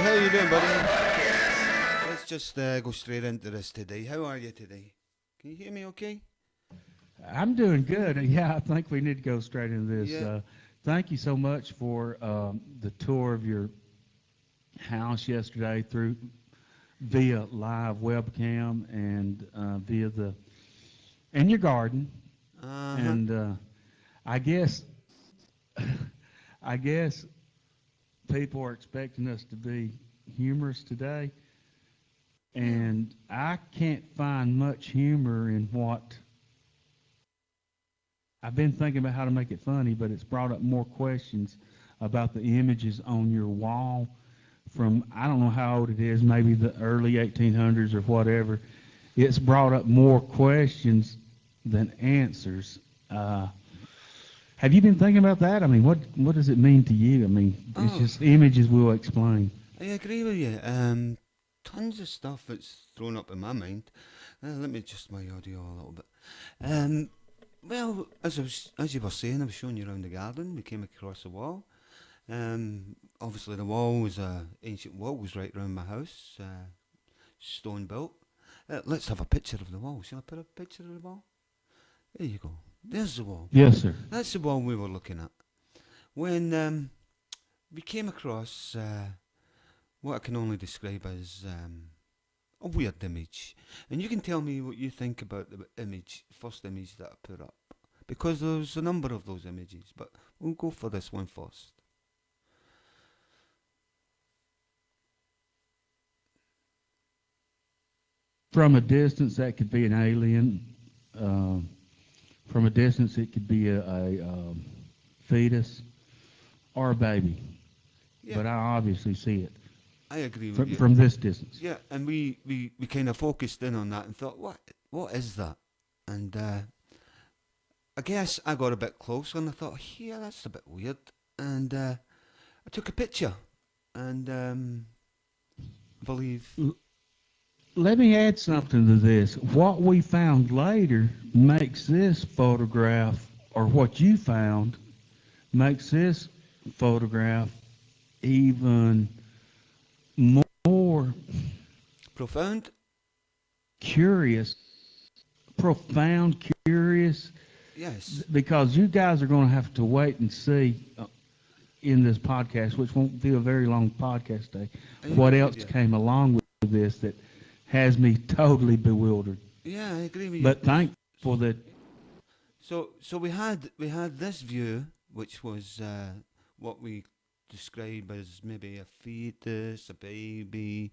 how you doing, buddy? Let's just go straight into this today. How are you today? Can you hear me okay? I'm doing good. Yeah, I think we need to go straight into this. Yeah. Thank you so much for the tour of your house yesterday through via live webcam and via the in your garden. Uh-huh. And I guess I guess people are expecting us to be humorous today, Yeah. and I can't find much humor in what I've been thinking about how to make it funny, but it's brought up more questions about the images on your wall from, I don't know how old it is, maybe the early 1800s or whatever. It's brought up more questions than answers. Have you been thinking about that? I mean, what does it mean to you? I mean, it's Oh, just images we'll explain. I agree with you. Tons of stuff that's thrown up in my mind. Let me adjust my audio a little bit. Um, well, as you were saying, I was showing you around the garden. We came across a wall. Obviously the wall was ancient wall was right round my house, stone built. Let's have a picture of the wall. Shall I put a picture of the wall? There you go. There's the wall. Yes, sir. That's the wall we were looking at. When we came across what I can only describe as a weird image. And you can tell me what you think about the first image that I put up. Because there's a number of those images, but we'll go for this one first. From a distance, that could be an alien. From a distance, it could be a fetus or a baby. Yeah, But I obviously see it I agree with from, you. from this distance. Yeah, and we kind of focused in on that and thought, what is that? And I guess I got a bit closer and I thought, yeah, that's a bit weird. And I took a picture, and I believe, L- Let me add something to this. What we found later makes this photograph, or what you found, makes this photograph even more profound. curious, profound, curious, Yes, because you guys are going to have to wait and see in this podcast, which won't be a very long podcast day, I what agree with else you. came along with this that has me totally bewildered. Yeah, I agree with you. But thankful that So we had this view, which was what we describe as maybe a fetus, a baby,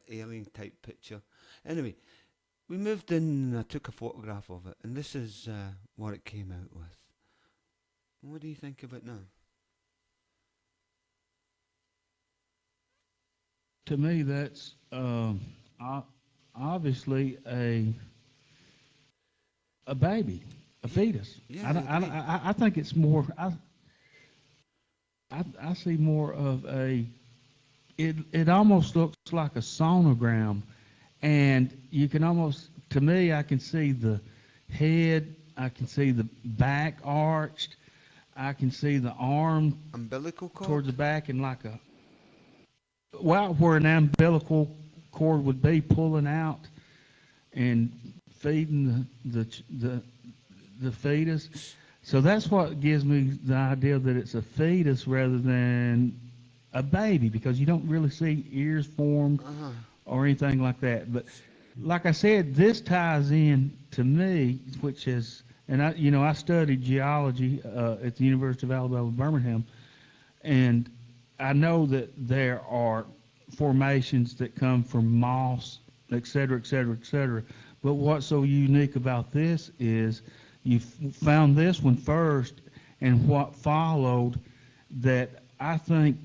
alien type picture. Anyway, we moved in and I took a photograph of it, and this is what it came out with. What do you think of it now? to me that's obviously a baby, a Yeah, fetus. yeah, I agree. I think it's more. I see more of a. It almost looks like a sonogram, and you can almost, to me, I can see the head, I can see the back arched, I can see the arm Umbilical towards cord? the back and like a, well, where an umbilical cord would be pulling out and feeding the fetus. So that's what gives me the idea that it's a fetus rather than a baby, because you don't really see ears formed Uh huh. or anything like that. But like I said, this ties in to me, which is, and I studied geology at the University of Alabama, Birmingham, and I know that there are formations that come from moss, et cetera, et cetera, et cetera. But what's so unique about this is you found this one first, and what followed, that I think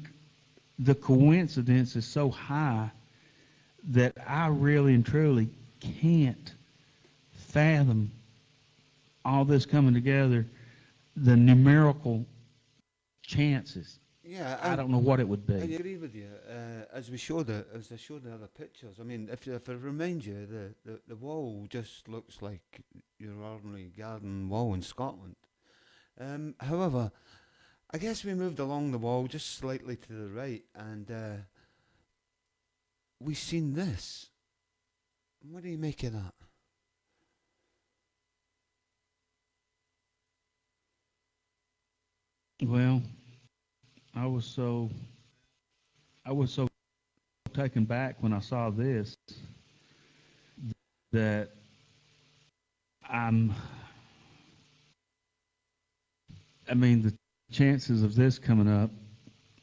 the coincidence is so high that I really and truly can't fathom all this coming together, the numerical chances. Yeah, I don't know what it would I be. agree with you. As I showed the other pictures, I mean, if I remind you, the wall just looks like your ordinary garden wall in Scotland. However, I guess we moved along the wall just slightly to the right, and we seen this. What do you make of that? Well, I was so I was so taken back when I saw this that I'm I mean the chances of this coming up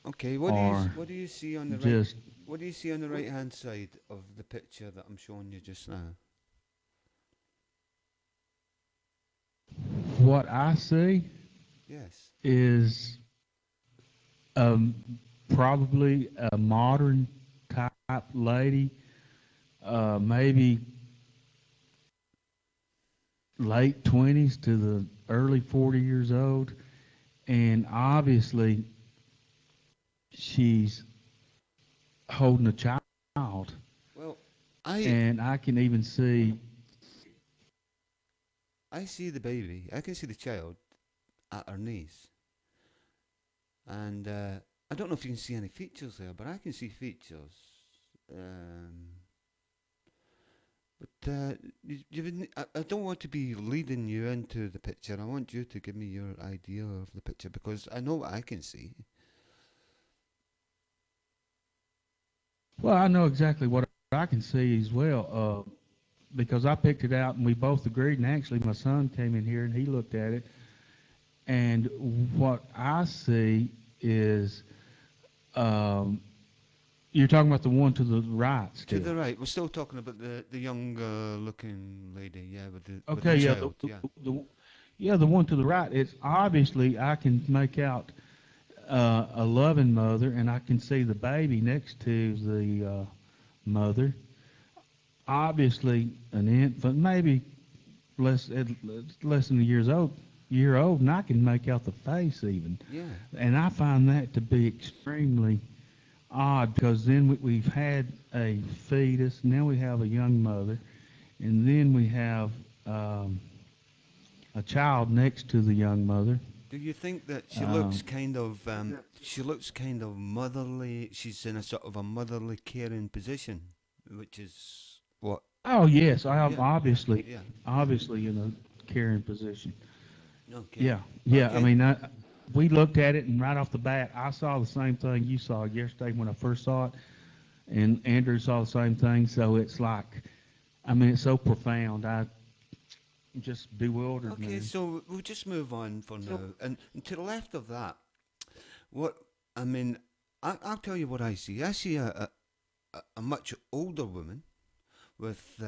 Okay, are what do you see on the right? just What do you see on the right hand side of the picture that I'm showing you just now? what I see Yes. is um, probably a modern type lady, maybe late 20s to the early 40 years old, and obviously she's holding a child, Well, I and I can even see. I see the baby. I can see the child at her knees, and I don't know if you can see any features there, but I can see features. Um, but I don't want to be leading you into the picture. I want you to give me your idea of the picture because I know what I can see. Well, I know exactly what I can see as well, because I picked it out and we both agreed. And actually, my son came in here and he looked at it, and what I see is, um, you're talking about the one to the right To still. the right, we're still talking about the younger looking lady, yeah, with the Okay, yeah, child, yeah. yeah, the one to the right. It's obviously I can make out a loving mother, and I can see the baby next to the mother. Obviously, an infant, maybe less less than year old, and I can make out the face even. Yeah. And I find that to be extremely odd because then we've had a fetus, now we have a young mother, and then we have um, a child next to the young mother. Do you think that Um, she looks kind of motherly? She's in a sort of a motherly, caring position, which is what? oh yes, I am Yeah, yeah, obviously yeah. obviously in a caring position. Okay, Yeah, yeah. I okay, mean, we looked at it, and right off the bat, I saw the same thing you saw yesterday when I first saw it, and Andrew saw the same thing. So it's like, I mean, it's so profound. I just bewildered, okay. man. So we'll just move on for now. And to the left of that, what I mean, I'll tell you what I see. I see a much older woman with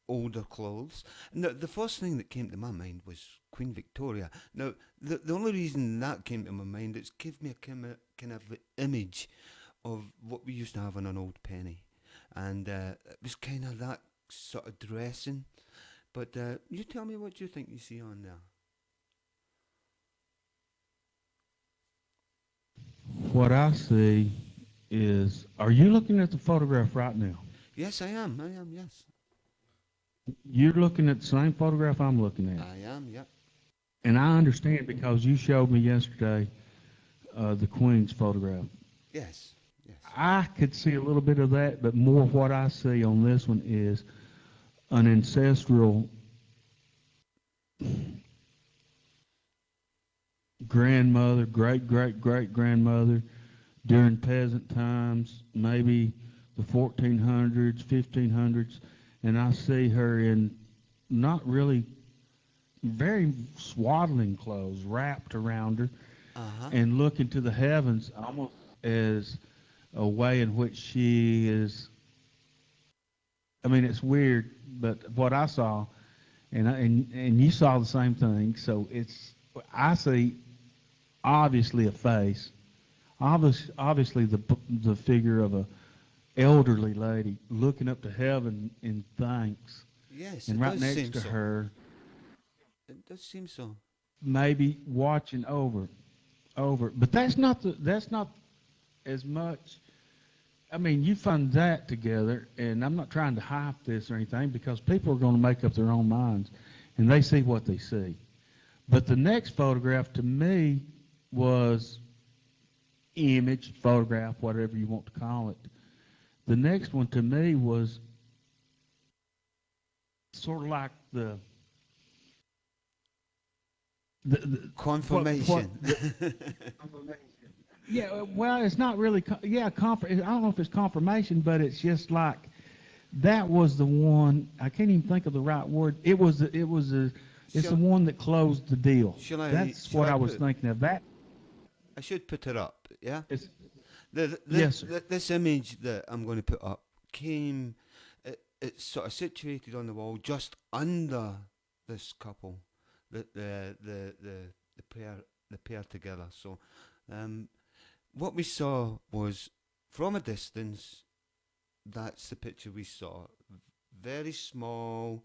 older clothes. And the first thing that came to my mind was Queen Victoria. Now, the only reason that came to my mind is give me a kind of image of what we used to have on an old penny. And it was kind of that sort of dressing. But you tell me what you think you see on there. What I see is, are you looking at the photograph right now? Yes, I am. I am, yes. You're looking at the same photograph I'm looking at. I am, yep. And I understand because you showed me yesterday the Queen's photograph. Yes, yes. I could see a little bit of that, but more what I see on this one is an ancestral grandmother, great grandmother during peasant times, maybe the 1400s, 1500s, and I see her in not really very swaddling clothes wrapped around her Uh huh. and looking to the heavens almost as a way in which she is. I mean, it's weird, but what I saw, and you saw the same thing. So I see obviously a face, obviously the figure of a elderly lady looking up to heaven in thanks, Yes, and it right does next seem to so. her, It does seem so. maybe watching over. But that's not as much. I mean, you find that together, and I'm not trying to hype this or anything because people are going to make up their own minds, and they see what they see. But the next photograph to me was image, photograph, whatever you want to call it. The next one to me was sort of like what Confirmation. yeah, well, it's not really I don't know if it's confirmation, but it's just like that was the one. I can't even think of the right word. It's the shall, one that closed the deal. shall I That's shall what I I was put? thinking of. That I should put it up. Yeah. is The, yes, sir. this image that I'm going to put up came. It's sort of situated on the wall just under this couple, the pair together. So, what we saw was from a distance. That's the picture we saw. Very small,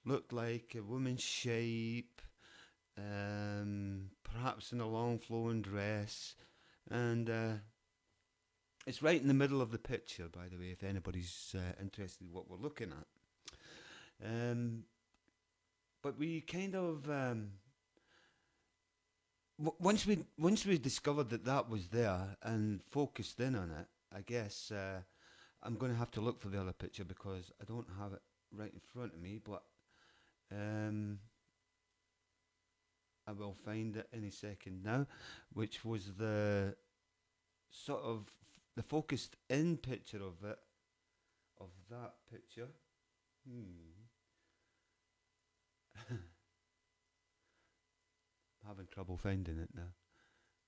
looked like a woman's shape, perhaps in a long flowing dress, and it's right in the middle of the picture, by the way, if anybody's interested in what we're looking at. But we kind of once we discovered that that was there and focused in on it, I guess I'm going to have to look for the other picture because I don't have it right in front of me. But I will find it any second now, which was the sort of the focused in picture of it, of that picture. Having trouble finding it now,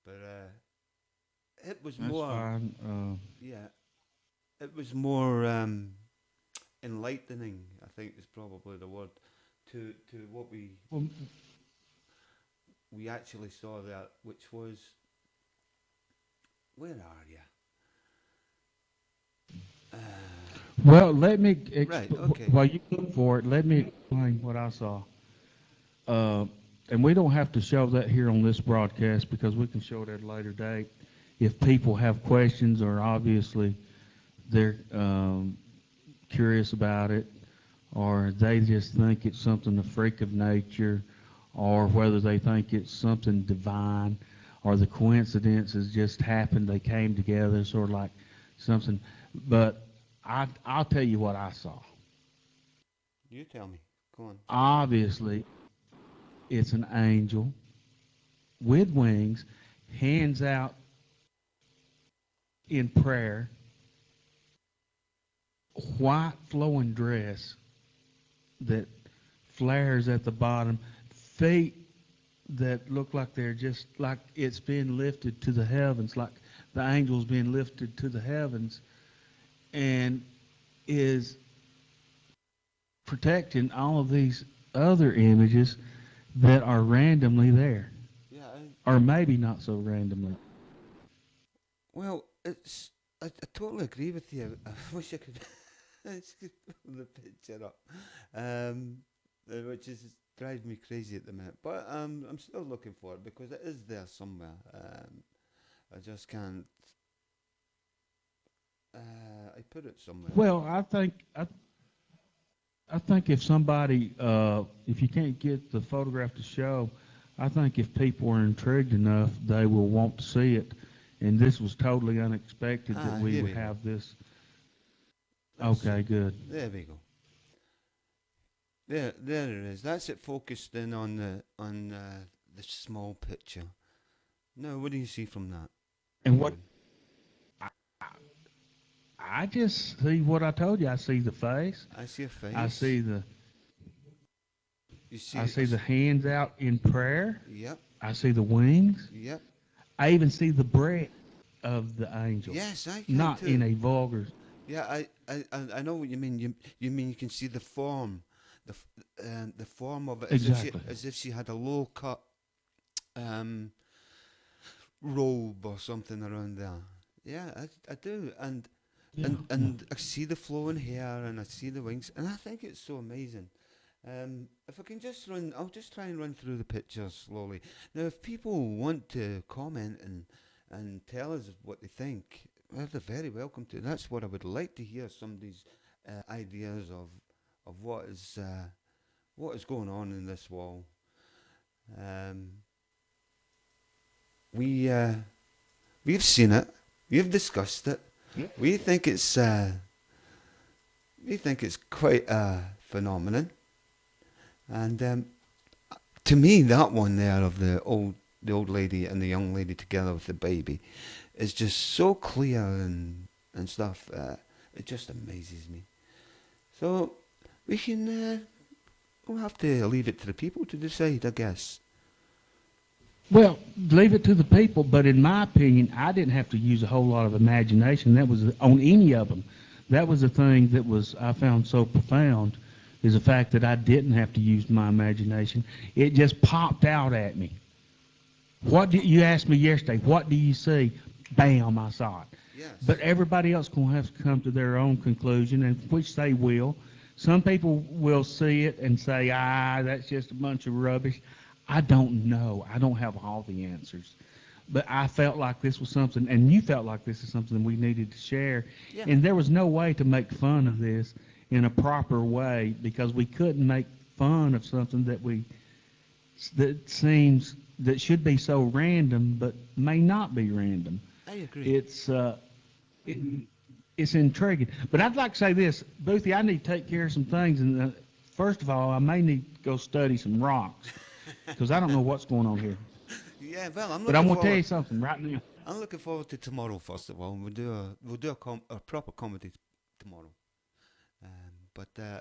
but it was That's more, fine. yeah, it was more enlightening. I think is probably the word to what Well, we actually saw there, which was where are you? well, let me Right. Okay. while you look for it, let me explain what I saw. And we don't have to show that here on this broadcast because we can show it at a later date. If people have questions or obviously they're curious about it, or they just think it's something a freak of nature, or whether they think it's something divine, or the coincidences just happened, they came together, sort of like something. But I'll tell you what I saw. You tell me. Go on. Obviously, it's an angel with wings, hands out in prayer, white flowing dress that flares at the bottom, feet that look like they're just like it's being lifted to the heavens, like the angel's being lifted to the heavens, and is protecting all of these other images that are randomly there, Yeah. or maybe not so randomly. Well, it's. I totally agree with you. I wish I could. I just could pull the picture up, which is drives me crazy at the minute. But I'm still looking for it because it is there somewhere. I just can't. I put it somewhere. Well, I think if somebody, if you can't get the photograph to show, I think if people are intrigued enough, they will want to see it. And this was totally unexpected that we Here would we go. have this. Let's Okay, see. good. There we go. There it is. That's it focused in on the small picture. Now, what do you see from that? And what I, I just see what I told you. I see the face. I see a face. I see the You see. I see the hands out in prayer. Yep. I see the wings. Yep. I even see the breath of the angel. Yes, I can Not too. in a vulgar. Yeah, I know what you mean. You mean you can see the form, the form of it Exactly. as if she had a low cut robe or something around there. Yeah, I do, Yeah. and I see the flowing hair and I see the wings, and I think it's so amazing. If I can just run, I'll just try and run through the pictures slowly. Now, if people want to comment and tell us what they think, well, they're very welcome to. That's what I would like to hear. Somebody's ideas of what is going on in this wall. Um, we we've seen it. We've discussed it. Yeah. We think it's we think it's quite a phenomenon. And to me, that one there of the old lady and the young lady together with the baby is just so clear and stuff. It just amazes me. So we can we'll have to leave it to the people to decide, I guess. Well, leave it to the people, but in my opinion, I didn't have to use a whole lot of imagination. That was on any of them. That was the thing that was I found so profound, is the fact that I didn't have to use my imagination. It just popped out at me. What did you asked me yesterday? What do you see? Bam! I saw it. Yes. But everybody else gonna have to come to their own conclusion, and which they will. Some people will see it and say, that's just a bunch of rubbish. I don't know. I don't have all the answers. But I felt like this was something, and you felt like this is something we needed to share. Yeah. And there was no way to make fun of this in a proper way, because we couldn't make fun of something that should be so random, but may not be random. I agree. It's intriguing. But I'd like to say this, Boothy, I need to take care of some things. And first of all, I may need to go study some rocks, because I don't know what's going on here. Yeah, well, But I'm going to tell you something right now. I'm looking forward to tomorrow. First of all, we'll do a proper comedy tomorrow.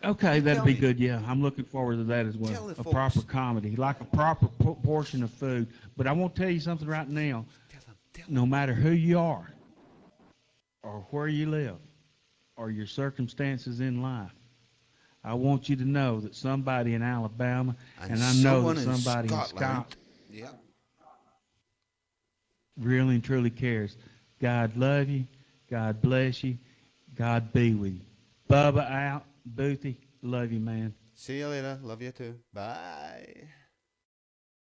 Okay, that'd tell be me, good. Yeah, I'm looking forward to that as Tell well. the A folks. proper comedy, like a proper portion of food. But I want to tell you something right now. Tell No matter who you are, or where you live, or your circumstances in life, I want you to know that somebody in Alabama, and I know someone that in somebody in Scotland. Scotland Yeah. really and truly cares. God love you. God bless you. God be with you. Bubba out. Boothy, love you, man. See you later. Love you too. Bye.